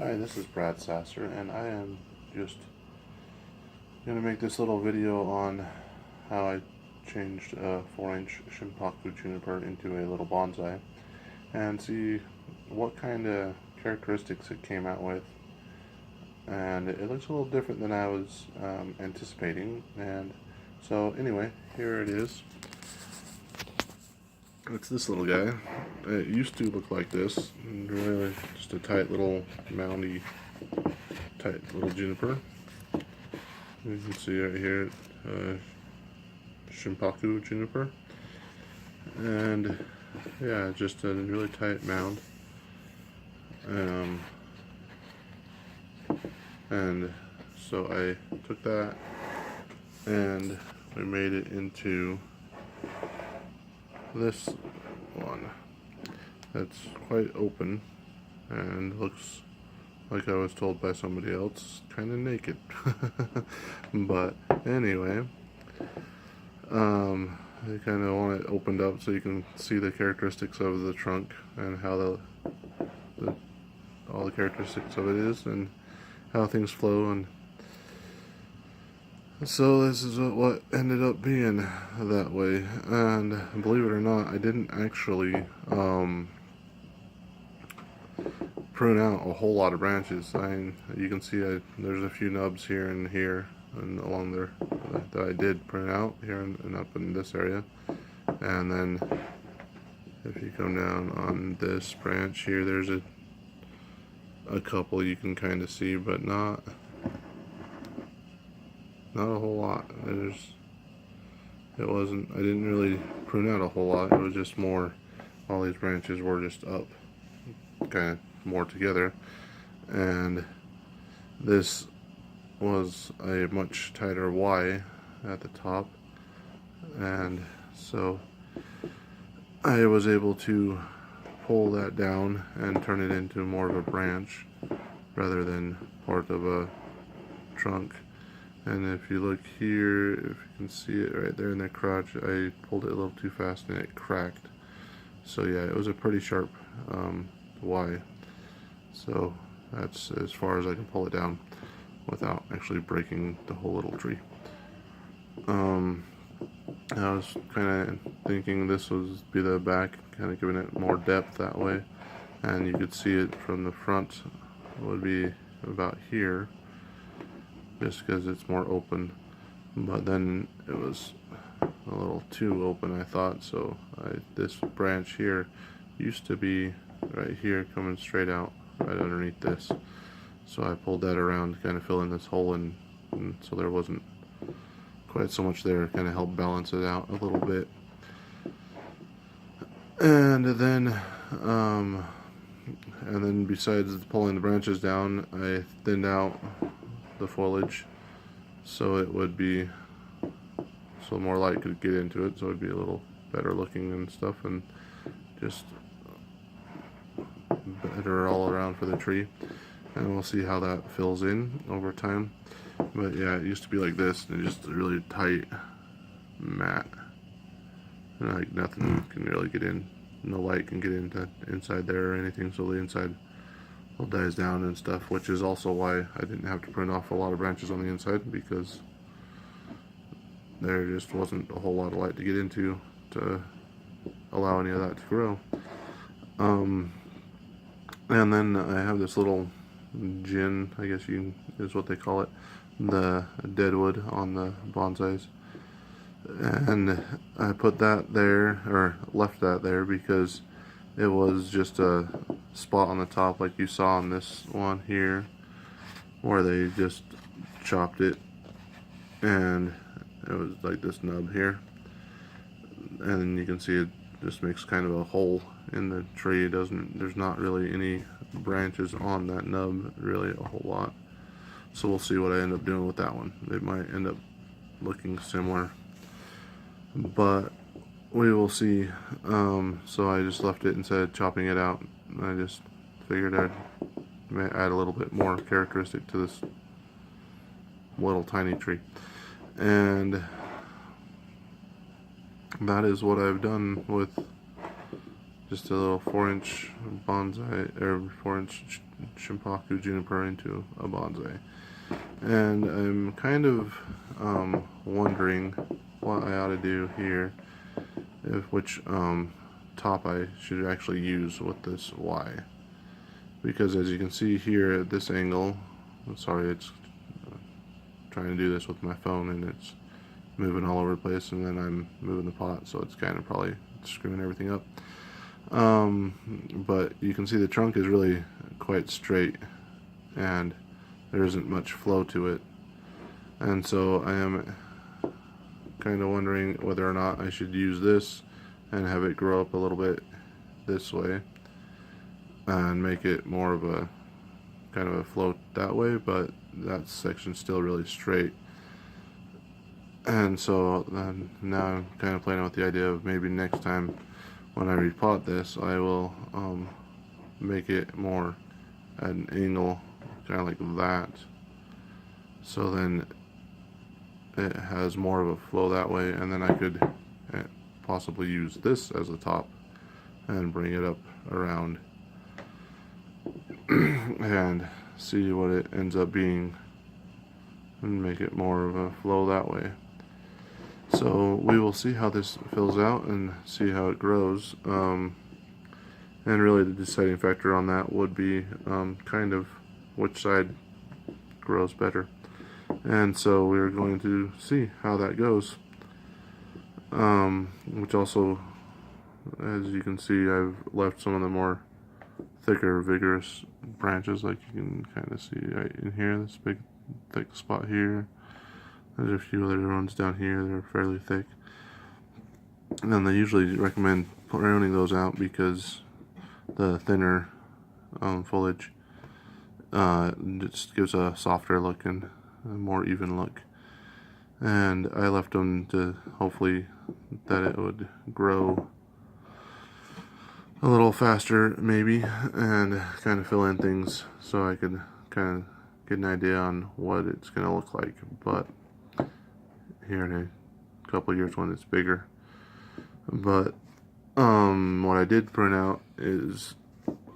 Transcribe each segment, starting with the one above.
Hi, this is Brad Sasser, and I am just going to make this little video on how I changed a 4-inch Shimpaku Juniper into a little bonsai and see what kind of characteristics it came out with. And it looks a little different than I was anticipating, and so anyway, here it is. It's this little guy. It used to look like this, really just a tight little moundy, tight little juniper. You can see right here, Shimpaku juniper, and yeah, just a really tight mound. And so I took that and we made it into this one that's quite open and looks like I was told by somebody else, kind of naked. But anyway, I kind of want it opened up so you can see the characteristics of the trunk and how all the characteristics of it is and how things flow. And so this is what ended up being that way. And believe it or not, I didn't actually prune out a whole lot of branches. You can see there's a few nubs here and along there that I did prune out here and up in this area. And then if you come down on this branch here, there's a couple you can kind of see, but not a whole lot. I didn't really prune out a whole lot. It was just more, all these branches were just up kind of more together, and this was a much tighter Y at the top, and so I was able to pull that down and turn it into more of a branch rather than part of a trunk. And if you look here, if you can see it right there in the crotch, I pulled it a little too fast and it cracked. So yeah, it was a pretty sharp Y. So that's as far as I can pull it down without actually breaking the whole little tree. I was kind of thinking this would be the back, kind of giving it more depth that way, and you could see it from the front would be about here, just because it's more open. But then it was a little too open, I thought, so this branch here used to be right here coming straight out right underneath this, so I pulled that around to kind of fill in this hole, and so there wasn't quite so much there, kind of helped balance it out a little bit. And then besides pulling the branches down, I thinned out the foliage so it would be, so more light could get into it, so it'd be a little better looking and stuff, and just better all around for the tree. And we'll see how that fills in over time. But yeah, it used to be like this, and just a really tight mat, and like nothing can really get in, no light can get into inside there or anything, so the inside all dies down and stuff, which is also why I didn't have to prune off a lot of branches on the inside, because there just wasn't a whole lot of light to get into to allow any of that to grow. And then I have this little gin, I guess is what they call it, the deadwood on the bonsais, and I put that there, or left that there, because it was just a spot on the top like you saw on this one here, where they just chopped it, and it was like this nub here, and you can see it just makes kind of a hole in the tree. There's not really any branches on that nub, really a whole lot. So we'll see what I end up doing with that one. It might end up looking similar, but we will see. So I just left it instead of chopping it out. I just figured I'd add a little bit more characteristic to this little tiny tree, and that is what I've done with just a little 4-inch bonsai, or 4-inch Shimpaku Juniper into a bonsai. And I'm kind of wondering what I ought to do here, which top I should actually use with this Y. Because as you can see here at this angle, I'm sorry, it's trying to do this with my phone and it's moving all over the place, and then I'm moving the pot, so it's kind of probably screwing everything up. But you can see the trunk is really quite straight and there isn't much flow to it, and so I am kind of wondering whether or not I should use this and have it grow up a little bit this way and make it more of a kind of a float that way, but that section's still really straight. And so now I'm kind of playing with the idea of maybe next time when I repot this, I will make it more at an angle, kind of like that, so then it has more of a flow that way, and then I could possibly use this as a top and bring it up around and see what it ends up being and make it more of a flow that way. So we will see how this fills out and see how it grows, and really the deciding factor on that would be kind of which side grows better. And so we're going to see how that goes, which also, as you can see, I've left some of the more thicker, vigorous branches, like you can kind of see right in here, this big thick spot here. There's a few other ones down here that are fairly thick, and then they usually recommend pruning those out because the thinner foliage just gives a softer look and a more even look. And I left them to hopefully that it would grow a little faster maybe and kind of fill in things so I could kind of get an idea on what it's going to look like. But here in a couple of years when it's bigger. But what I did print out is,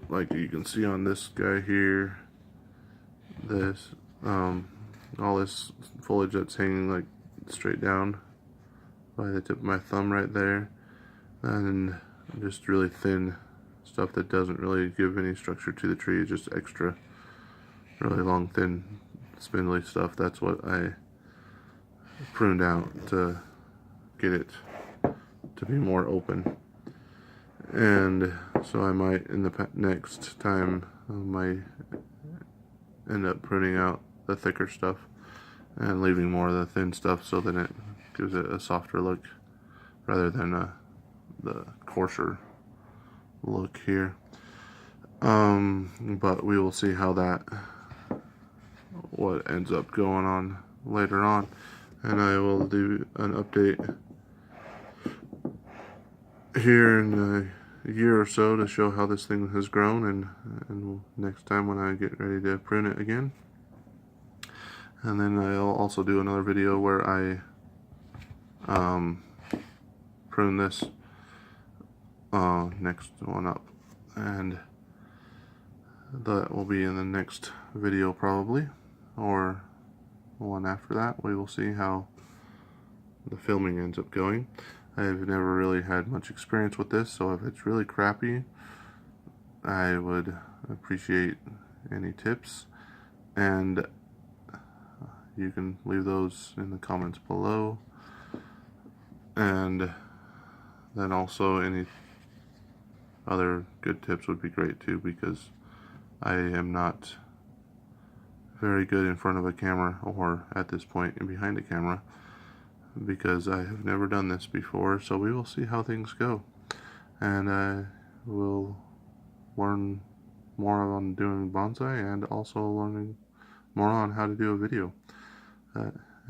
like you can see on this guy here, this all this foliage that's hanging like straight down by the tip of my thumb right there, and just really thin stuff that doesn't really give any structure to the tree, just extra really long, thin, spindly stuff. That's what I pruned out to get it to be more open. And so I might, in the next time, I might end up pruning out the thicker stuff and leaving more of the thin stuff, so then it gives it a softer look rather than the coarser look here. But we will see how what ends up going on later on, and I will do an update here in a year or so to show how this thing has grown, and next time when I get ready to prune it again. And then I'll also do another video where I prune this next one up, and that will be in the next video probably, or one after that. We will see how the filming ends up going. I've never really had much experience with this, so if it's really crappy, I would appreciate any tips, and you can leave those in the comments below. And then also any other good tips would be great too, because I am not very good in front of a camera, or at this point in behind a camera, because I have never done this before. So we will see how things go, and I will learn more on doing bonsai and also learning more on how to do a video.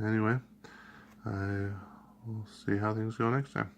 Anyway, I will see how things go next time.